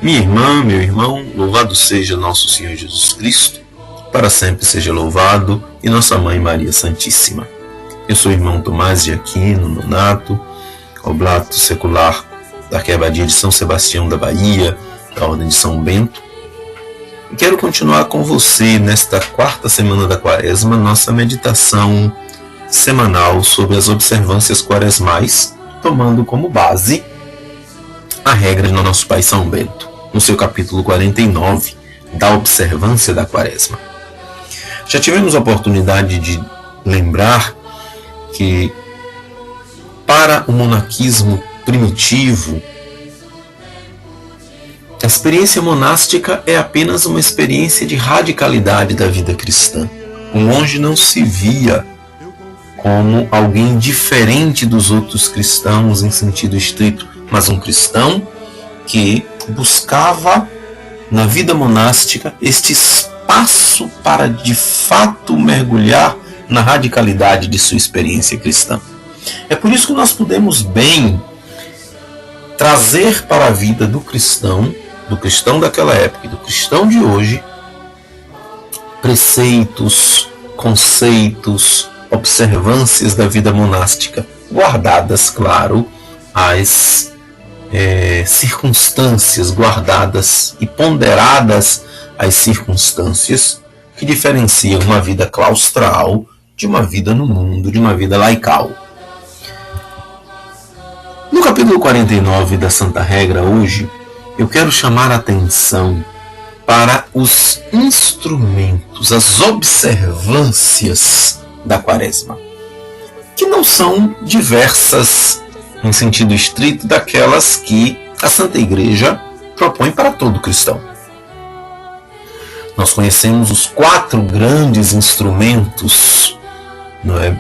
Minha irmã, meu irmão, louvado seja nosso Senhor Jesus Cristo, para sempre seja louvado, e nossa Mãe Maria Santíssima. Eu sou o irmão Tomás de Aquino, nonato, oblato secular da Arquiabadia de São Sebastião da Bahia, da Ordem de São Bento. E quero continuar com você nesta quarta semana da Quaresma, nossa meditação semanal sobre as observâncias quaresmais, tomando como base a regra de nosso Pai São Bento, no seu capítulo 49, da observância da Quaresma. Já tivemos a oportunidade de lembrar que para o monaquismo primitivo, a experiência monástica é apenas uma experiência de radicalidade da vida cristã. O monge não se via como alguém diferente dos outros cristãos em sentido estrito, mas um cristão que buscava na vida monástica este espaço para de fato mergulhar na radicalidade de sua experiência cristã. É por isso que nós podemos bem trazer para a vida do cristão daquela época e do cristão de hoje, preceitos, conceitos, observâncias da vida monástica, guardadas, claro, as circunstâncias, guardadas e ponderadas as circunstâncias que diferenciam uma vida claustral de uma vida no mundo, de uma vida laical. No capítulo 49 da Santa Regra, hoje, eu quero chamar a atenção para os instrumentos, as observâncias da Quaresma, que não são diversas, em sentido estrito, daquelas que a Santa Igreja propõe para todo cristão. Nós conhecemos os 4 grandes instrumentos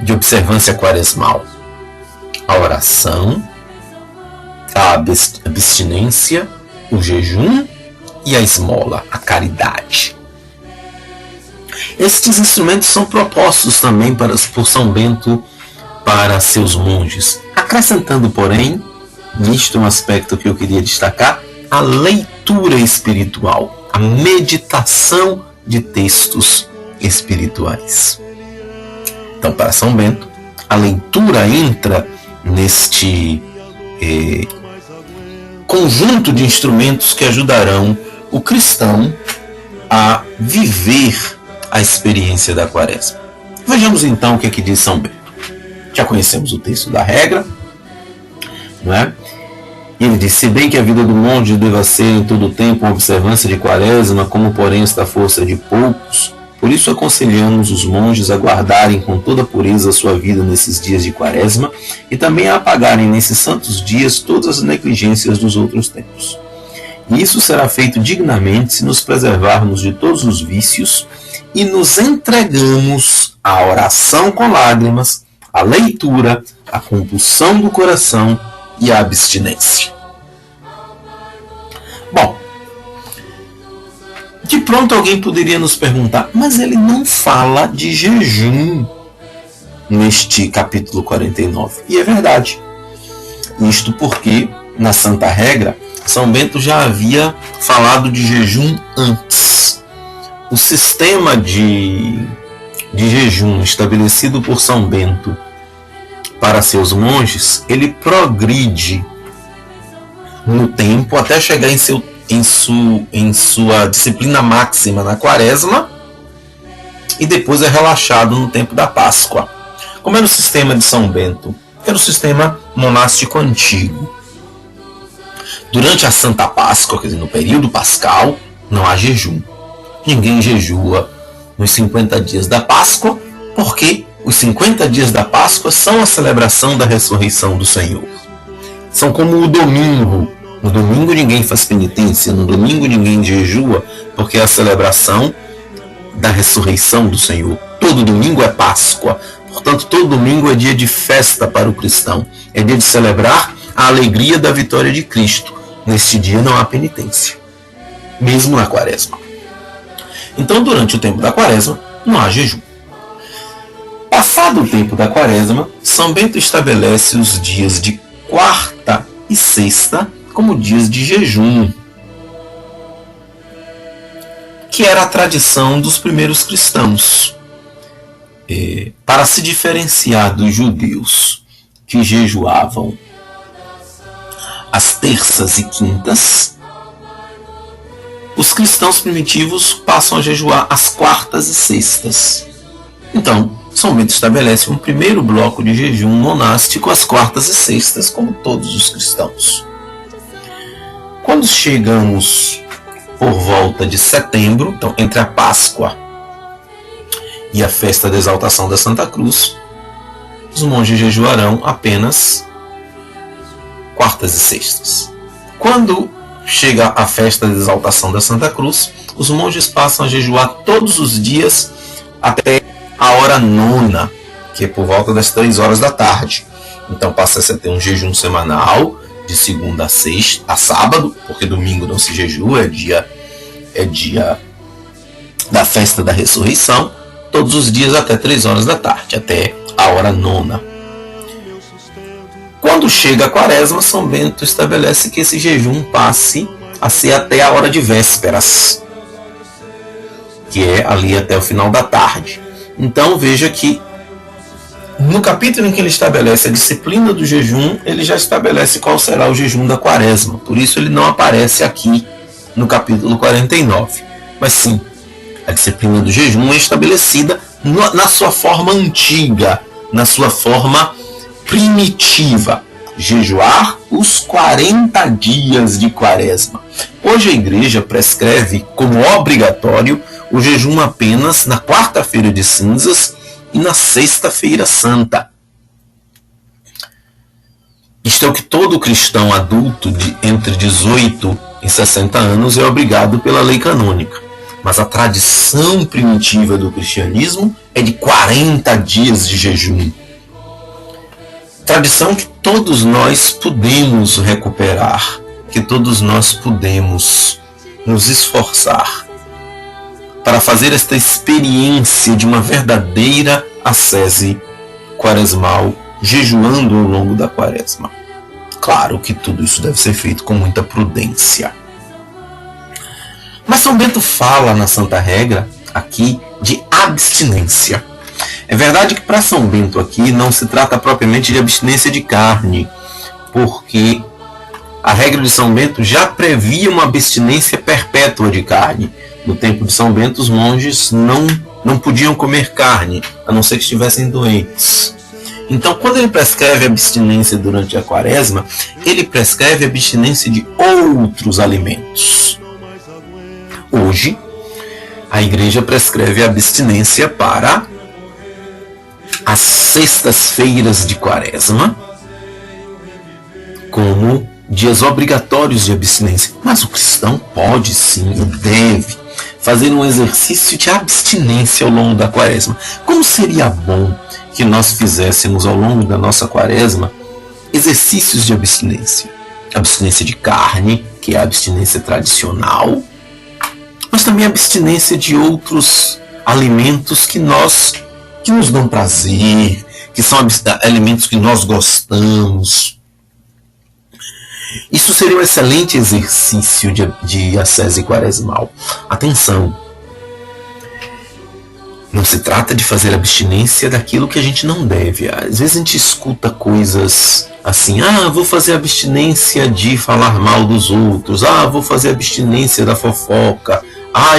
de observância quaresmal: a oração, a abstinência, o jejum e a esmola, a caridade. Estes instrumentos são propostos também por São Bento para seus monges, acrescentando, porém, nisto um aspecto que eu queria destacar, a leitura espiritual, a meditação de textos espirituais. Então, para São Bento, a leitura entra neste conjunto de instrumentos que ajudarão o cristão a viver a experiência da Quaresma. Vejamos então o que é que diz São Bento. Já conhecemos o texto da regra, não é? Ele diz: se bem que a vida do monge deva ser em todo o tempo uma observância de Quaresma, como porém esta força de poucos, por isso aconselhamos os monges a guardarem com toda pureza a sua vida nesses dias de Quaresma e também a apagarem nesses santos dias todas as negligências dos outros tempos. E isso será feito dignamente se nos preservarmos de todos os vícios e nos entregamos à oração com lágrimas, à leitura, à compulsão do coração e à abstinência. Bom, de pronto alguém poderia nos perguntar, mas ele não fala de jejum neste capítulo 49. E é verdade. Isto porque, na Santa Regra, São Bento já havia falado de jejum antes. O sistema de jejum estabelecido por São Bento para seus monges, ele progride no tempo até chegar em sua disciplina máxima na Quaresma e depois é relaxado no tempo da Páscoa. Como era o sistema de São Bento? Era o sistema monástico antigo. Durante a Santa Páscoa, quer dizer, no período pascal, não há jejum. Ninguém jejua nos 50 dias da Páscoa, porque os 50 dias da Páscoa são a celebração da ressurreição do Senhor. São como o domingo. No domingo ninguém faz penitência, no domingo ninguém jejua, porque é a celebração da ressurreição do Senhor. Todo domingo é Páscoa, portanto todo domingo é dia de festa para o cristão. É dia de celebrar a alegria da vitória de Cristo. Neste dia não há penitência, mesmo na Quaresma. Então, durante o tempo da Quaresma, não há jejum. Passado o tempo da Quaresma, São Bento estabelece os dias de quarta e sexta como dias de jejum. que era a tradição dos primeiros cristãos. Para se diferenciar dos judeus que jejuavam às terças e quintas, os cristãos primitivos passam a jejuar às quartas e sextas. Então, São Bento estabelece um primeiro bloco de jejum monástico às quartas e sextas, como todos os cristãos. Quando chegamos por volta de setembro, então entre a Páscoa e a festa da exaltação da Santa Cruz, os monges jejuarão apenas quartas e sextas. Quando chega a festa da exaltação da Santa Cruz, os monges passam a jejuar todos os dias até a hora nona, que é por volta das 3 horas da tarde. Então passa a ter um jejum semanal de segunda a sábado, porque domingo não se jejua, é dia da festa da ressurreição, todos os dias até 3 horas da tarde, até a hora nona. Quando chega a quaresma, São Bento estabelece que esse jejum passe a ser até a hora de vésperas, que é ali até o final da tarde. Então veja que no capítulo em que ele estabelece a disciplina do jejum, ele já estabelece qual será o jejum da quaresma. Por isso ele não aparece aqui no capítulo 49. Mas sim, a disciplina do jejum é estabelecida na sua forma antiga, na sua forma primitiva. Jejuar os 40 dias de quaresma. Hoje a igreja prescreve como obrigatório o jejum apenas na quarta-feira de cinzas e na sexta-feira santa. Isto é o que todo cristão adulto de entre 18 e 60 anos é obrigado pela lei canônica. Mas a tradição primitiva do cristianismo é de 40 dias de jejum. Tradição que todos nós podemos recuperar, que todos nós podemos nos esforçar para fazer esta experiência de uma verdadeira ascese quaresmal, jejuando ao longo da quaresma. Claro que tudo isso deve ser feito com muita prudência. Mas São Bento fala na Santa Regra aqui de abstinência. É verdade que para São Bento aqui não se trata propriamente de abstinência de carne, porque a regra de São Bento já previa uma abstinência perpétua de carne. No tempo de São Bento, os monges não podiam comer carne, a não ser que estivessem doentes. Então, quando ele prescreve abstinência durante a quaresma, ele prescreve abstinência de outros alimentos. Hoje, a igreja prescreve abstinência para as sextas-feiras de quaresma, como dias obrigatórios de abstinência. Mas o cristão pode sim e deve fazer um exercício de abstinência ao longo da quaresma. Como seria bom que nós fizéssemos ao longo da nossa quaresma exercícios de abstinência. Abstinência de carne, que é a abstinência tradicional, mas também a abstinência de outros alimentos que nos dão prazer, que são alimentos que nós gostamos. Isso seria um excelente exercício de ascese quaresmal. Atenção! Não se trata de fazer abstinência daquilo que a gente não deve. Às vezes a gente escuta coisas assim: vou fazer abstinência de falar mal dos outros, vou fazer abstinência da fofoca,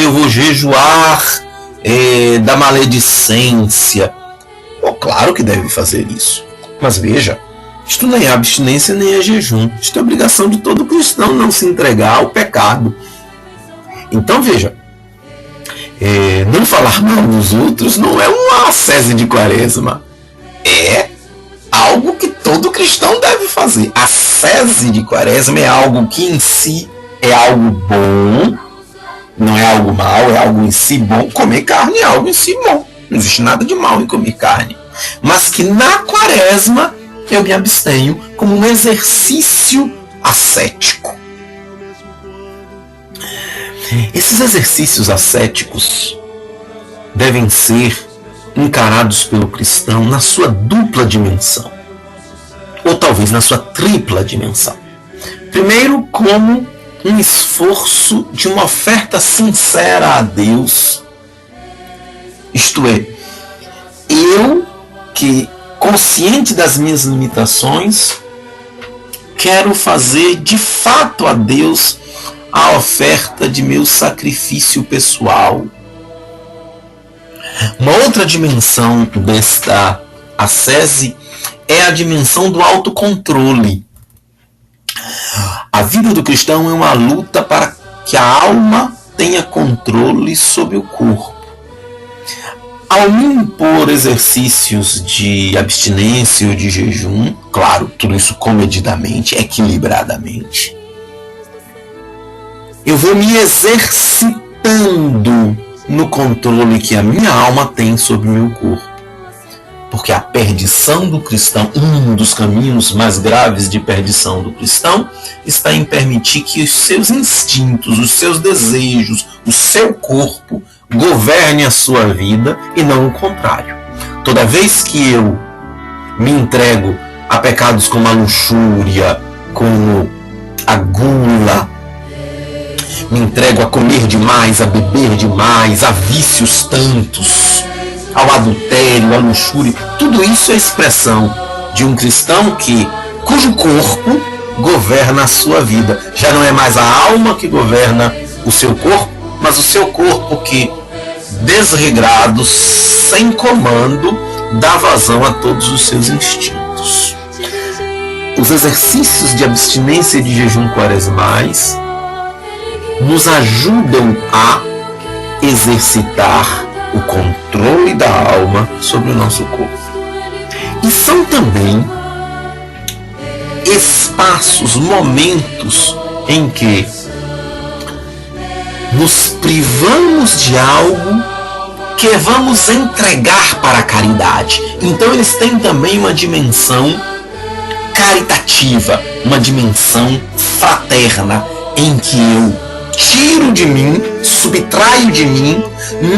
eu vou jejuar da maledicência. Claro que deve fazer isso. Mas veja, isto nem é abstinência nem é jejum. Isto é obrigação de todo cristão não se entregar ao pecado. Então veja, não falar mal dos outros não é uma ascese de quaresma. É algo que todo cristão deve fazer. A ascese de quaresma é algo que em si é algo bom, não é algo mal, é algo em si bom. Comer carne é algo em si bom. Não existe nada de mal em comer carne. Mas que na quaresma eu me abstenho como um exercício ascético. Esses exercícios ascéticos devem ser encarados pelo cristão na sua dupla dimensão, ou talvez na sua tripla dimensão. Primeiro, como um esforço de uma oferta sincera a Deus. Isto é, eu que, consciente das minhas limitações, quero fazer de fato a Deus a oferta de meu sacrifício pessoal. Uma outra dimensão desta ascese é a dimensão do autocontrole. A vida do cristão é uma luta para que a alma tenha controle sobre o corpo. Ao me impor exercícios de abstinência ou de jejum, claro, tudo isso comedidamente, equilibradamente, eu vou me exercitando no controle que a minha alma tem sobre o meu corpo. Porque a perdição do cristão, um dos caminhos mais graves de perdição do cristão, está em permitir que os seus instintos, os seus desejos, o seu corpo governe a sua vida e não o contrário. Toda vez que eu me entrego a pecados como a luxúria, como a gula, me entrego a comer demais, a beber demais, a vícios tantos, ao adultério, à luxúria, tudo isso é expressão de um cristão cujo corpo governa a sua vida. Já não é mais a alma que governa o seu corpo, mas o seu corpo que, desregrado, sem comando, dá vazão a todos os seus instintos. Os exercícios de abstinência e de jejum quaresmais nos ajudam a exercitar o controle da alma sobre o nosso corpo. E são também espaços, momentos em que nos privamos de algo que vamos entregar para a caridade. Então eles têm também uma dimensão caritativa, uma dimensão fraterna, em que eu tiro de mim, subtraio de mim,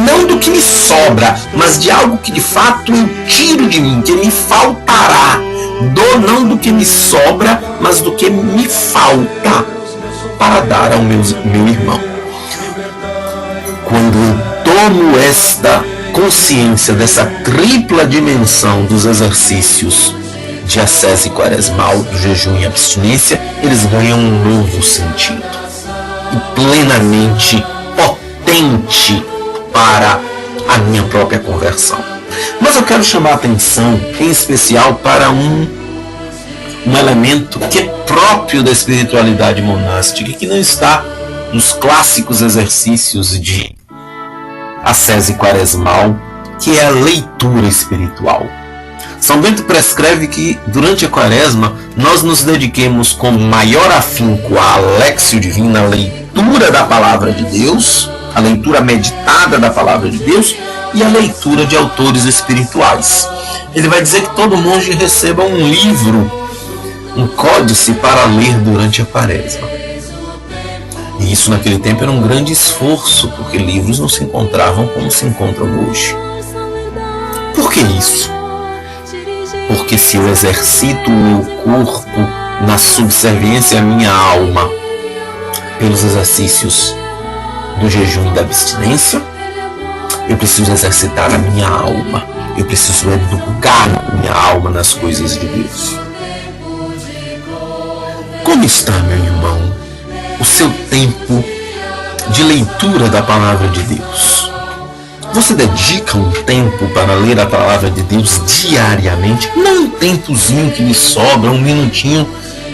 não do que me sobra, mas de algo que de fato eu tiro de mim, que me faltará. Dou não do que me sobra, mas do que me falta para dar ao meu irmão. Quando eu tomo esta consciência dessa tripla dimensão dos exercícios de ascese quaresmal, do jejum e abstinência, eles ganham um novo sentido e plenamente potente para a minha própria conversão. Mas eu quero chamar a atenção, em especial, para um elemento que é próprio da espiritualidade monástica, que não está nos clássicos exercícios de ascese quaresmal, que é a leitura espiritual. São Bento prescreve que, durante a quaresma, nós nos dediquemos com maior afinco à Alexio Divina, a leitura da Palavra de Deus, a leitura meditada da Palavra de Deus e a leitura de autores espirituais. Ele vai dizer que todo monge receba um livro, um códice para ler durante a quaresma. E isso naquele tempo era um grande esforço, porque livros não se encontravam como se encontram hoje. Por que isso? Porque se eu exercito o meu corpo na subserviência à minha alma pelos exercícios do jejum e da abstinência, eu preciso exercitar a minha alma. Eu preciso educar a minha alma nas coisas de Deus. Como está, meu irmão, o seu tempo de leitura da Palavra de Deus? Você dedica um tempo para ler a Palavra de Deus diariamente? Não um tempozinho que me sobra, um minutinho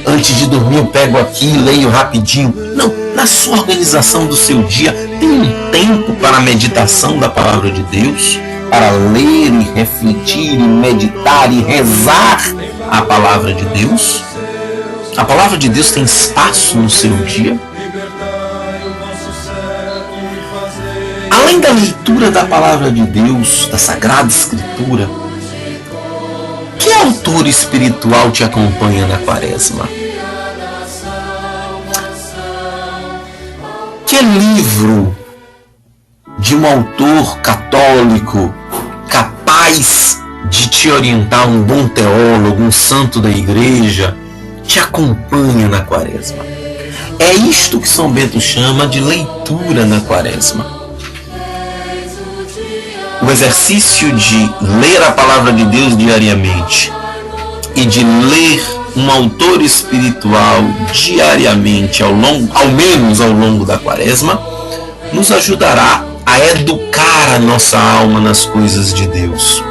antes de dormir eu pego aqui e leio rapidinho. Não, na sua organização do seu dia, tem um tempo para a meditação da Palavra de Deus, para ler e refletir e meditar e rezar a Palavra de Deus? A Palavra de Deus tem espaço no seu dia? Além da leitura da Palavra de Deus, da Sagrada Escritura, que autor espiritual te acompanha na quaresma? Que livro de um autor católico capaz de te orientar, um bom teólogo, um santo da igreja, te acompanha na quaresma? É isto que São Bento chama de leitura na quaresma. O exercício de ler a palavra de Deus diariamente e de ler um autor espiritual diariamente, ao menos ao longo da quaresma, nos ajudará a educar a nossa alma nas coisas de Deus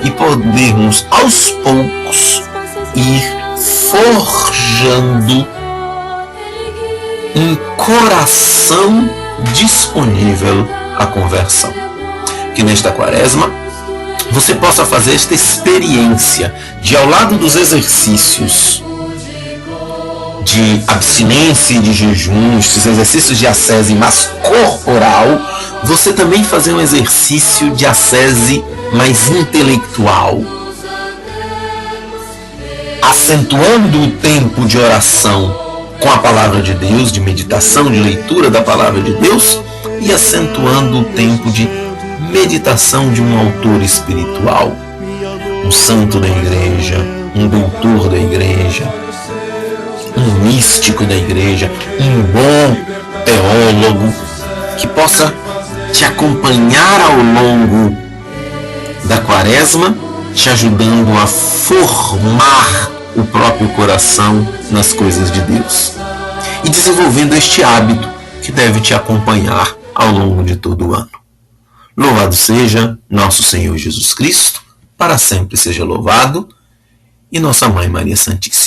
e podermos aos poucos ir forjando um coração disponível à conversão. Que nesta quaresma você possa fazer esta experiência de, ao lado dos exercícios de abstinência e de jejum, esses exercícios de ascese mais corporal, você também fazer um exercício de ascese mais intelectual, acentuando o tempo de oração com a palavra de Deus, de meditação, de leitura da palavra de Deus, e acentuando o tempo de meditação de um autor espiritual, um santo da igreja, um doutor da igreja, um místico da igreja, um bom teólogo, que possa te acompanhar ao longo da quaresma, te ajudando a formar o próprio coração nas coisas de Deus e desenvolvendo este hábito que deve te acompanhar ao longo de todo o ano. Louvado seja nosso Senhor Jesus Cristo, para sempre seja louvado, e Nossa Mãe Maria Santíssima.